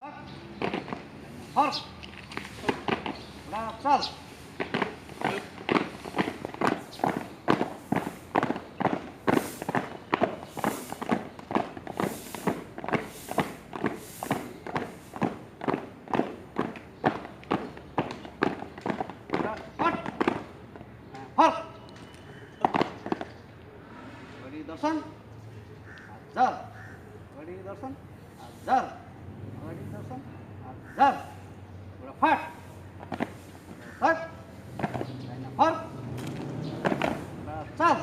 Horse. Sal. Horse. Body darshan. Azhar. Body darshan. Azhar. Body darshan. Azhar. Fat. Fat. Horse. Sal.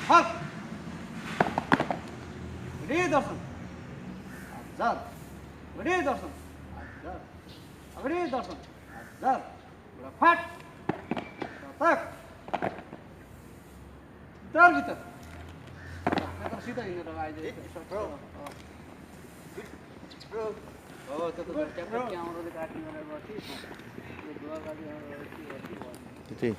Horse. Body darshan. Azhar. Body darshan. Azhar. Body darshan. Azhar. Fat. Tak. Dar भित्र तर सिधै हिँडेर आइदिए हो त्यो त tractor क्यामेराले काट्ने गरेर बसी त्यो दुवा गाडी त्यही